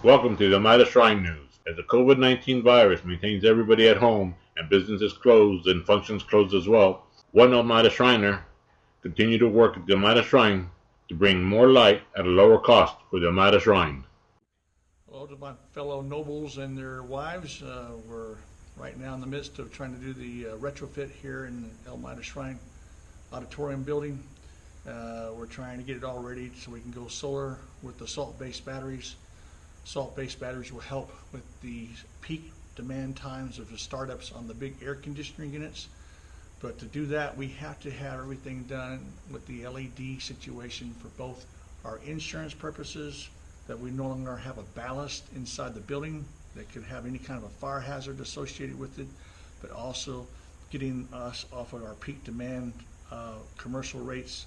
Welcome to the Maida Shrine News. As the COVID-19 virus maintains everybody at home and businesses closed and functions closed as well, one Maida Shriner continue to work at the Maida Shrine to bring more light at a lower cost for the Maida Shrine. Hello to my fellow nobles and their wives. We're right now in the midst of trying to do the retrofit here in the Maida Shrine auditorium building. We're trying to get it all ready so we can go solar with the salt-based batteries. Salt-based batteries will help with the peak demand times of the startups on the big air conditioning units. But to do that, we have to have everything done with the LED situation for both our insurance purposes, that we no longer have a ballast inside the building that could have any kind of a fire hazard associated with it, but also getting us off of our peak demand commercial rates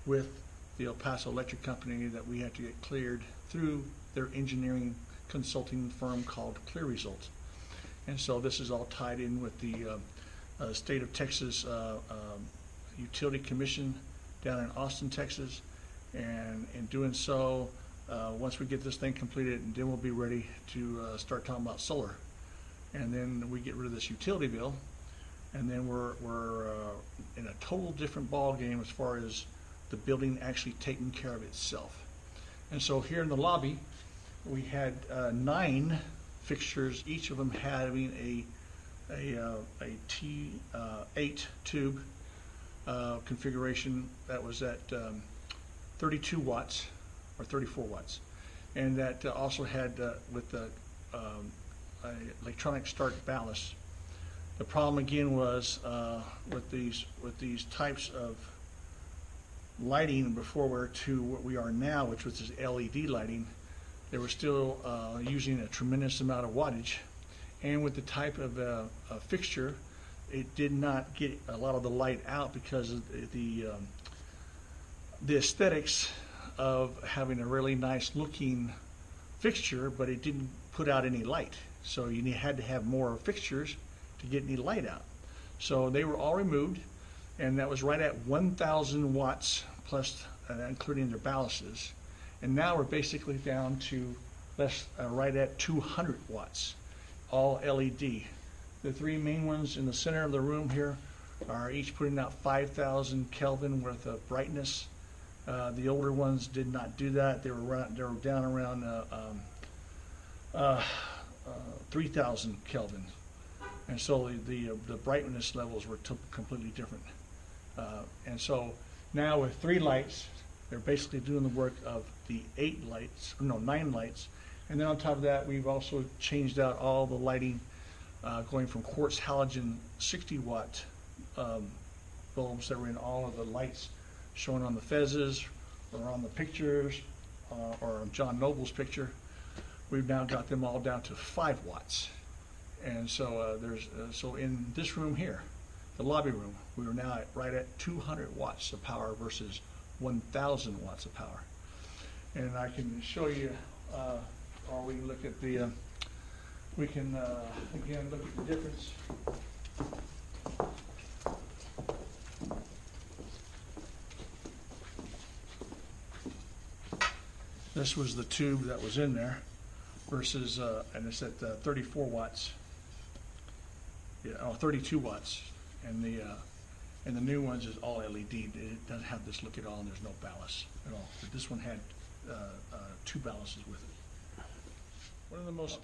with the El Paso Electric Company that we have to get cleared through their engineering consulting firm called Clear Results. And so this is all tied in with the State of Texas Utility Commission down in Austin, Texas. And in doing so, once we get this thing completed, and then we'll be ready to start talking about solar. And then we get rid of this utility bill, and then we're in a total different ball game as far as the building actually taking care of itself. And so here in the lobby, we had 9 fixtures, each of them having a T8 tube configuration that was at 32 watts or 34 watts, and that also had with the electronic start ballast. The problem again was with these types of lighting before we're to what we are now, which was this LED lighting. They were still using a tremendous amount of wattage, and with the type of fixture, it did not get a lot of the light out because of the aesthetics of having a really nice looking fixture, but it didn't put out any light. So you had to have more fixtures to get any light out. So they were all removed, and that was right at 1,000 watts plus, including their ballasts. And now we're basically down to right at 200 watts, all LED. The 3 main ones in the center of the room here are each putting out 5,000 Kelvin worth of brightness. The older ones did not do that. They were down around 3,000 Kelvin. And so the brightness levels were completely different. And so now with 3 lights, they're basically doing the work of the 9 lights. And then on top of that, we've also changed out all the lighting, going from quartz halogen 60 watt bulbs that were in all of the lights shown on the fezzes or on the pictures or on John Noble's picture. We've now got them all down to 5 watts. And so so in this room here, the lobby room, we are now right at 200 watts of power versus 1,000 watts of power. And I can show you, or we can look at the, we can again look at the difference. This was the tube that was in there versus, and it's at 34 watts. Yeah, 32 watts, and the new ones is all LED. It doesn't have this look at all, and there's no ballast at all. But this one had 2 ballasts with it. One of the most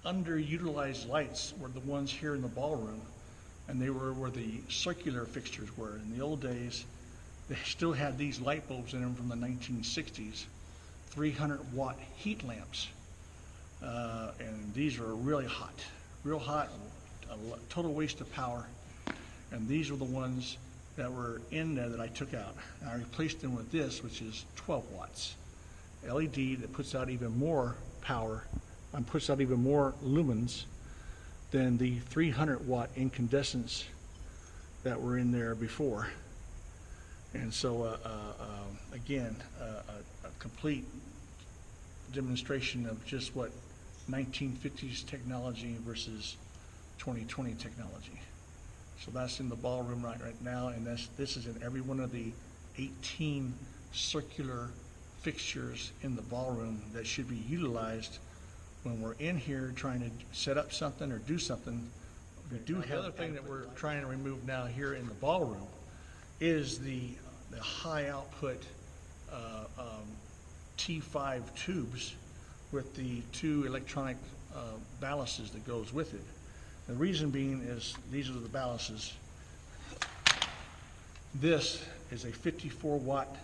underutilized lights were the ones here in the ballroom, and they were where the circular fixtures were. In the old days, they still had these light bulbs in them from the 1960s, 300 watt heat lamps, and these are really hot, real hot. A total waste of power, and these are the ones that were in there that I took out. And I replaced them with this, which is 12 watts LED that puts out even more power and puts out even more lumens than the 300 watt incandescents that were in there before. And so again, a complete demonstration of just what 1950s technology versus 2020 technology. So that's in the ballroom right now, and this is in every one of the 18 circular fixtures in the ballroom that should be utilized when we're in here trying to set up something or do something, we do have. The other thing that we're trying to remove now here in the ballroom is the high output T5 tubes with the 2 electronic balances that goes with it. The reason being is these are the balances. This is a 54-watt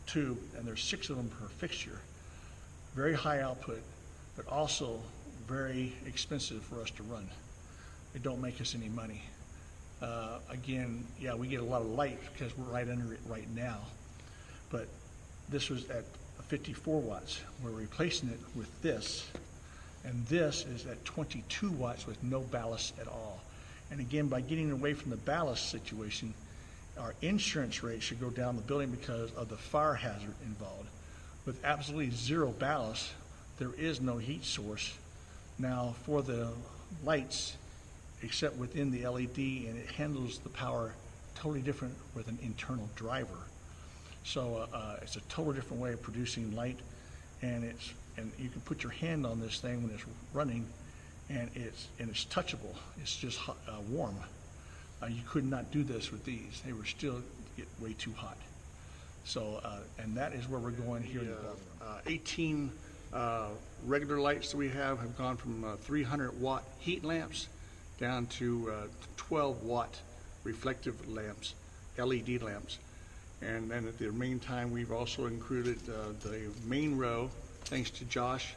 tube, and there's 6 of them per fixture. Very high output, but also very expensive for us to run. It don't make us any money. Again, yeah, we get a lot of light because we're right under it right now, but this was at 54 watts. We're replacing it with this, and this is at 22 watts with no ballast at all. And again, by getting away from the ballast situation, our insurance rate should go down the building because of the fire hazard involved. With absolutely zero ballast, there is no heat source. Now for the lights, except within the LED, and it handles the power totally different with an internal driver. So it's a totally different way of producing light, and you can put your hand on this thing when it's running, and it's touchable. It's just hot, warm. You could not do this with these. They were still get way too hot. So and that is where we're going here. 18 regular lights that we have gone from 300-watt heat lamps down to 12-watt reflective lamps, LED lamps. And then at the meantime, we've also included the main row, thanks to Josh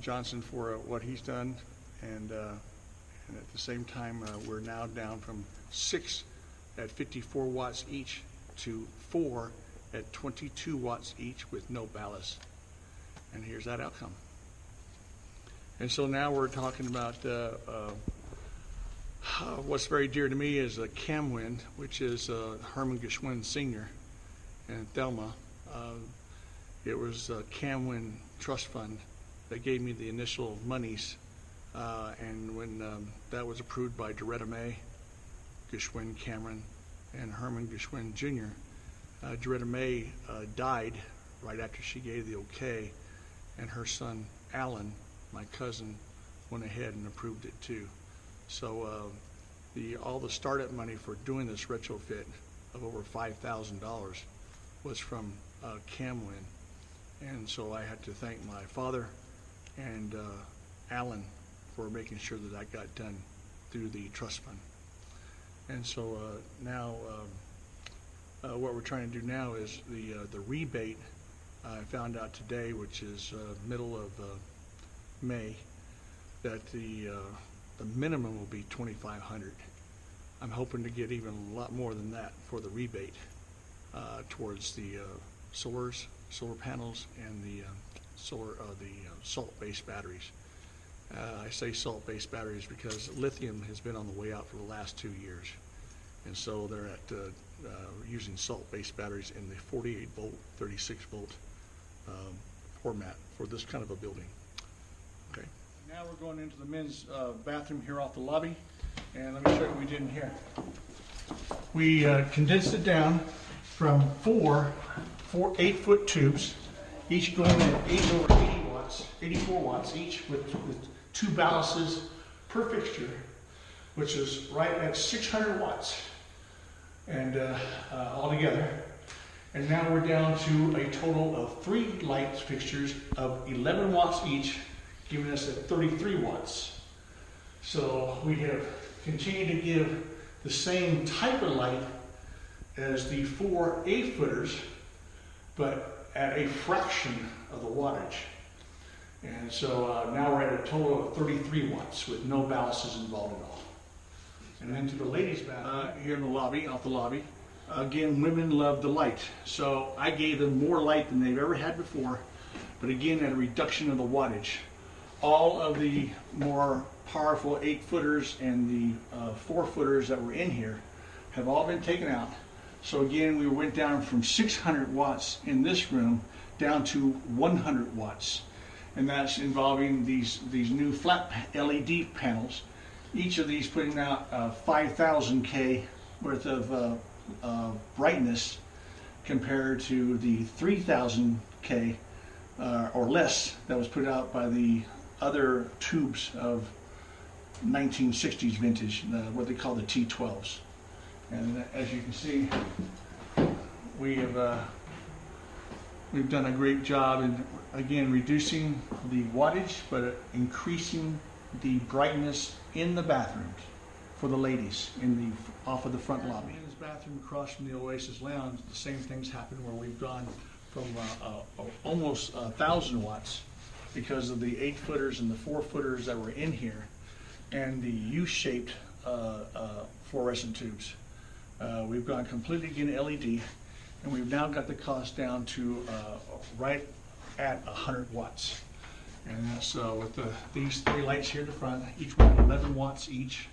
Johnson for what he's done. And at the same time, we're now down from 6 at 54 watts each to 4 at 22 watts each with no ballast. And here's that outcome. And so now we're talking about what's very dear to me is Camwin, which is Herman Geschwin Sr. and Thelma. It was Camwin Trust Fund that gave me the initial monies, and when that was approved by Doretta May, Geschwin Cameron, and Herman Geschwin Jr., Doretta May died right after she gave the okay, and her son Alan, my cousin, went ahead and approved it too. So all the startup money for doing this retrofit of over $5,000 was from Camwin, and so I had to thank my father and Alan for making sure that that got done through the trust fund. And so now what we're trying to do now is the rebate. I found out today, which is middle of May, that the minimum will be $2,500. I'm hoping to get even a lot more than that for the rebate towards the solar panels and the salt-based batteries. I say salt-based batteries because lithium has been on the way out for the last 2 years, and so they're at using salt-based batteries in the 48-volt, 36-volt format for this kind of a building. Okay. Now we're going into the men's bathroom here off the lobby, and let me show you what we did in here. We condensed it down from four 8-foot tubes, each going at 84 watts each, with 2 balances per fixture, which is right at 600 watts, and altogether. And now we're down to a total of 3 light fixtures of 11 watts each, giving us at 33 watts. So we have continued to give the same type of light as the 4 8-footers, but at a fraction of the wattage. And so now we're at a total of 33 watts with no balances involved at all. And then to the ladies' bathroom here in the lobby, off the lobby. Again, women love the light. So I gave them more light than they've ever had before, but again at a reduction of the wattage. All of the more powerful 8-footers and the 4-footers that were in here have all been taken out. So again, we went down from 600 watts in this room down to 100 watts. And that's involving these new flat LED panels, each of these putting out 5,000 K worth of brightness compared to the 3,000 K or less that was put out by the other tubes of 1960s vintage, what they call the T12s. And as you can see, we've done a great job in, again, reducing the wattage, but increasing the brightness in the bathrooms for the ladies off of the front lobby. In this bathroom across from the Oasis Lounge, the same things happen where we've gone from almost 1,000 watts because of the 8-footers and the 4-footers that were in here, and the U-shaped fluorescent tubes. We've gone completely again LED, and we've now got the cost down to right at 100 watts. And so with these 3 lights here at the front, each one 11 watts each.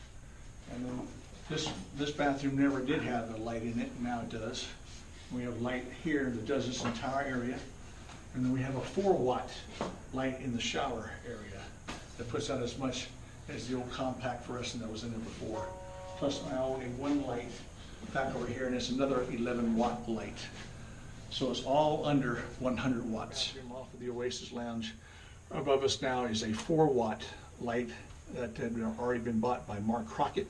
And then this bathroom never did have a light in it, now it does. We have light here that does this entire area. And then we have a 4-watt light in the shower area that puts out as much as the old compact fluorescent that was in there before. Plus now only 1 light back over here, and it's another 11-watt light. So it's all under 100 watts. Off of the Oasis Lounge above us now is a 4-watt light that had already been bought by Mark Crockett,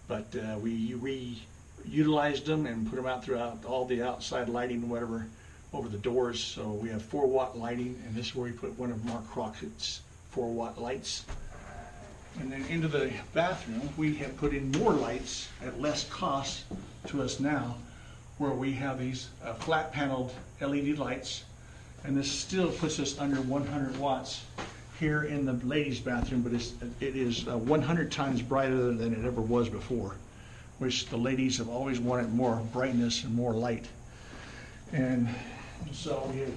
but we utilized them and put them out throughout all the outside lighting and whatever over the doors. So we have 4-watt lighting, and this is where we put one of Mark Crockett's 4-watt lights. And then into the bathroom, we have put in more lights at less cost to us now, where we have these flat paneled LED lights, and this still puts us under 100 watts here in the ladies' bathroom, but it is 100 times brighter than it ever was before, which the ladies have always wanted more brightness and more light. And so we have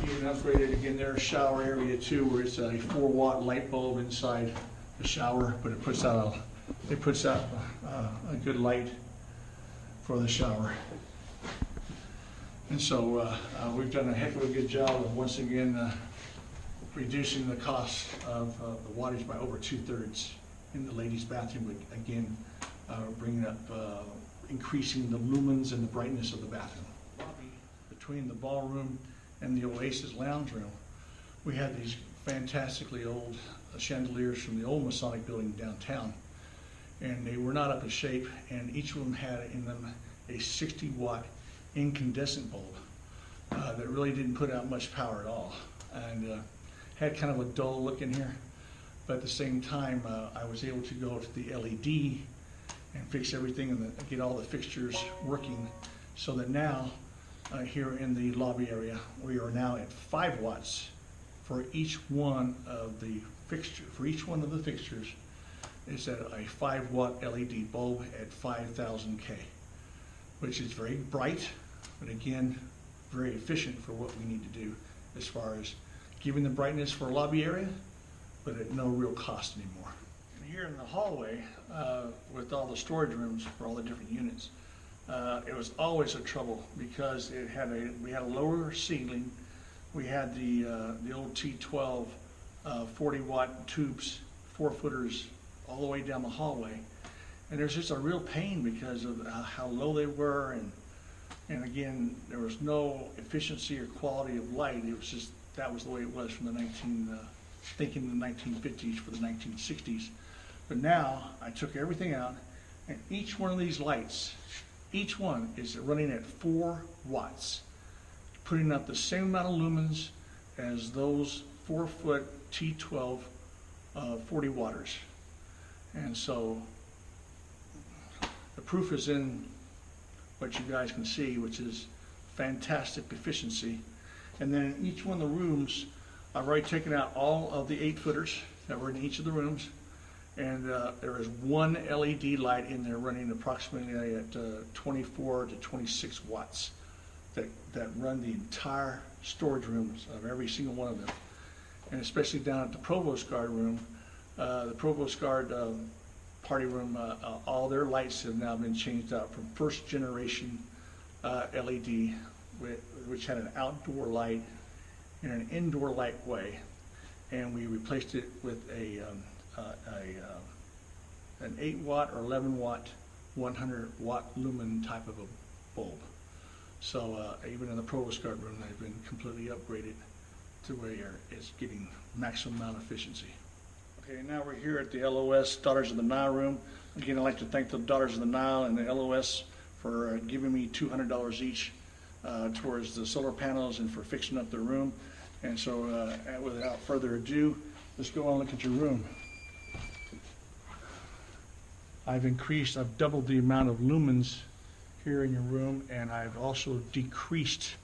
even upgraded again their shower area too, where it's a 4-watt light bulb inside the shower, but it puts out a good light for the shower. And so we've done a heck of a good job of once again reducing the cost of the wattage by over 2/3 in the ladies' bathroom, but again bringing up, increasing the lumens and the brightness of the bathroom. Between the ballroom and the Oasis Lounge room, we had these fantastically old chandeliers from the old Masonic building downtown, and they were not up to shape, and each of them had in them a 60-watt incandescent bulb that really didn't put out much power at all, and had kind of a dull look in here. But at the same time, I was able to go to the LED and fix everything and get all the fixtures working, so that now here in the lobby area, we are now at 5 watts for each one of the fixtures. For each one of the fixtures is at a 5-watt LED bulb at 5,000 K, which is very bright, but again, very efficient for what we need to do as far as giving the brightness for a lobby area, but at no real cost anymore. And here in the hallway, with all the storage rooms for all the different units, it was always a trouble because we had a lower ceiling. We had the old T12 40-watt tubes, 4-footers, all the way down the hallway, and there's just a real pain because of how low they were, and again, there was no efficiency or quality of light. It was just, that was the way it was from the 1950s for the 1960s. But now I took everything out, and each one of these lights, each one is running at 4 watts, putting out the same amount of lumens as those 4-foot T12 40 watters. And so the proof is in what you guys can see, which is fantastic efficiency. And then in each one of the rooms, I've already taken out all of the 8-footers that were in each of the rooms, and there is 1 LED light in there running approximately at 24 to 26 watts that run the entire storage rooms of every single one of them. And especially down at the Provost Guard room, the Provost Guard party room, all their lights have now been changed out from first generation LED, which had an outdoor light in an indoor light way, and we replaced it with an 8-watt or 11-watt, 100-watt lumen type of a bulb. So even in the Provost Guard room, they've been completely upgraded to where it's getting maximum amount of efficiency. Okay, now we're here at the LOS Daughters of the Nile room. Again, I'd like to thank the Daughters of the Nile and the LOS for giving me $200 each towards the solar panels and for fixing up their room. And so without further ado, let's go and look at your room. I've doubled the amount of lumens here in your room, and I've also decreased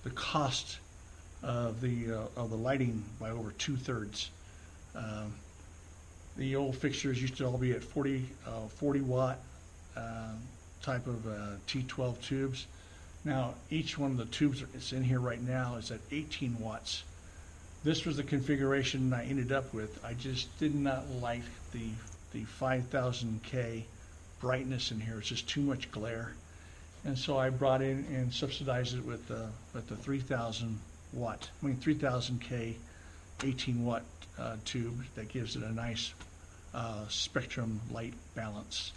the cost of the lighting by over 2/3. The old fixtures used to all be at 40 watt type of T12 tubes. Now each one of the tubes that's in here right now is at 18 watts. This was the configuration I ended up with. I just did not like the 5000K brightness in here. It's just too much glare, and so I brought in and subsidized it with the 3000K 18 watt tube that gives it a nice spectrum light balance,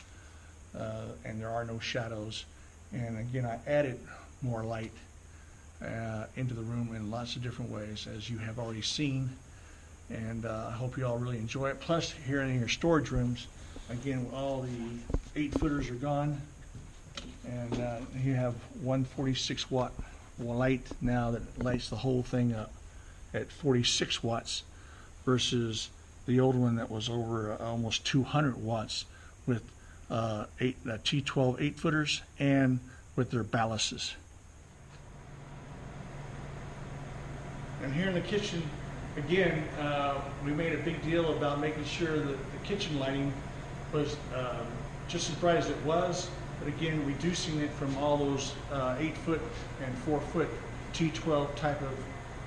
and there are no shadows. And again, I added more light into the room in lots of different ways, as you have already seen, and I hope you all really enjoy it. Plus, here in your storage rooms, again, all the 8-footers are gone, and you have 146 watt light now that lights the whole thing up at 46 watts versus the old one that was over almost 200 watts with T12 8-footers and with their ballasts. And here in the kitchen, again, we made a big deal about making sure that the kitchen lighting was just as bright as it was, but again, reducing it from all those 8-foot and 4-foot T12 type of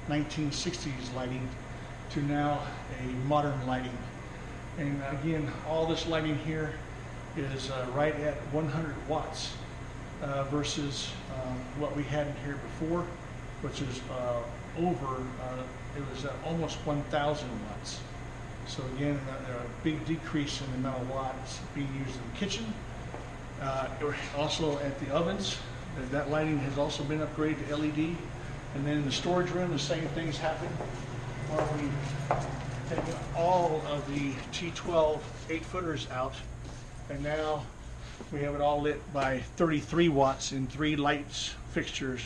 1960s lighting to now a modern lighting. And again, all this lighting here is right at 100 watts versus what we had in here before, which is it was almost 1,000 watts. So again, a big decrease in the amount of watts being used in the kitchen. Also at the ovens, that lighting has also been upgraded to LED. And then in the storage room, the same things happen, where we take all of the T12 8-footers out, and now we have it all lit by 33 watts in 3 lights fixtures.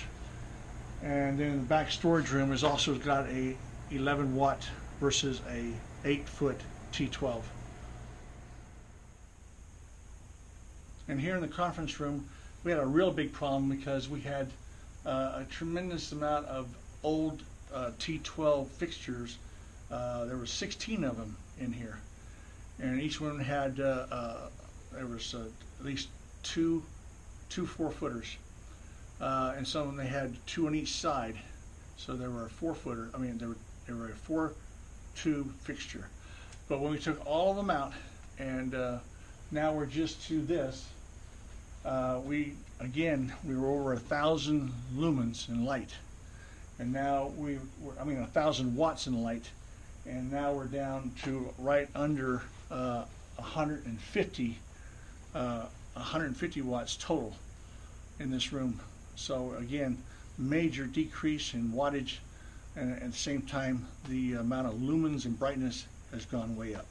And then the back storage room has also got a 11 watt versus a 8-foot T12. And here in the conference room, we had a real big problem because we had a tremendous amount of old T12 fixtures. There were 16 of them in here, and each one had there was at least two 4-footers, and some of them they had 2 on each side, so there were a 4-footer. I mean, they were a 4-tube fixture. But when we took all of them out, and now we're just to this, we were over 1,000 lumens in light, and now 1,000 watts in light, and now we're down to right under 150 watts total in this room. So again, major decrease in wattage, and at the same time, the amount of lumens and brightness has gone way up.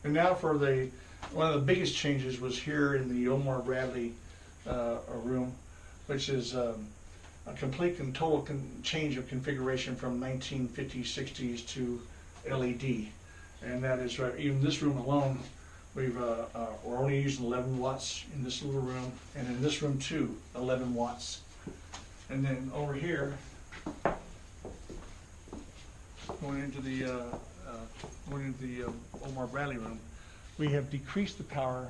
And now for one of the biggest changes was here in the Omar Bradley room, which is a complete and total change of configuration from 1950s, 60s to LED. And that is right, even this room alone, we're only using 11 watts in this little room, and in this room too, 11 watts. And then over here, going into the Omar Bradley room, we have decreased the power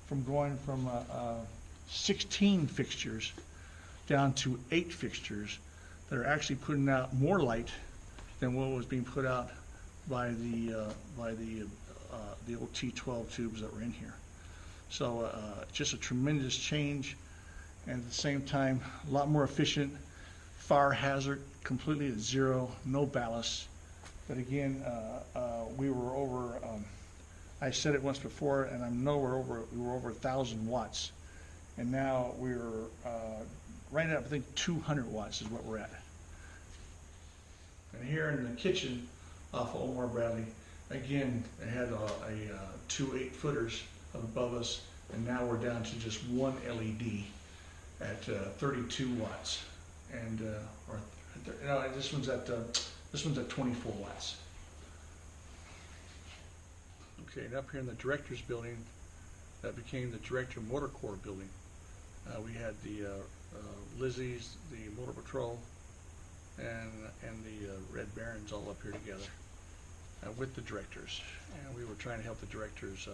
from going from 16 fixtures down to 8 fixtures that are actually putting out more light than what was being put out by the old T12 tubes that were in here. So just a tremendous change, and at the same time, a lot more efficient. Fire hazard completely at 0, no ballast. But again, we were over. I said it once before, and I know we were over 1,000 watts, and now we're right at, I think, 200 watts is what we're at. And here in the kitchen off of Omar Bradley, again, it had two 8-footers above us, and now we're down to just one LED at 32 watts, and no, this one's at 24 watts. Okay, and up here in the director's building, that became the Director Motor Corps building. We had the Lizzie's, the Motor Patrol, and the Red Barons all up here together with the directors, and we were trying to help the directors.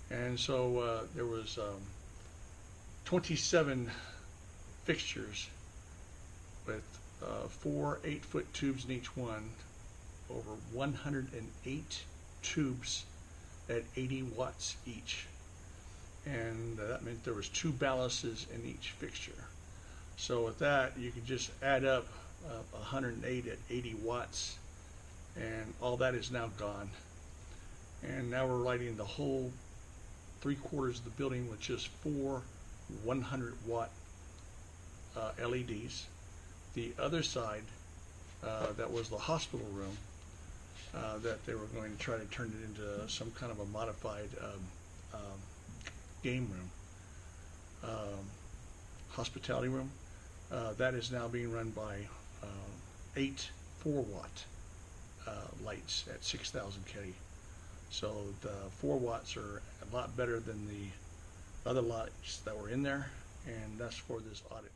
And so there was 27 fixtures with 4 8-foot tubes in each one, over 108 tubes at 80 watts each. And that meant there was 2 ballasts in each fixture. So with that, you can just add up 108 at 80 watts, and all that is now gone. And now we're lighting the whole 3/4 of the building with just 4 100-watt LEDs. The other side, that was the hospital room, that they were going to try to turn it into some kind of a modified game room, hospitality room. That is now being run by 8 4-watt lights at 6,000 K. So the 4 watts are a lot better than the other lights that were in there, and that's for this audit.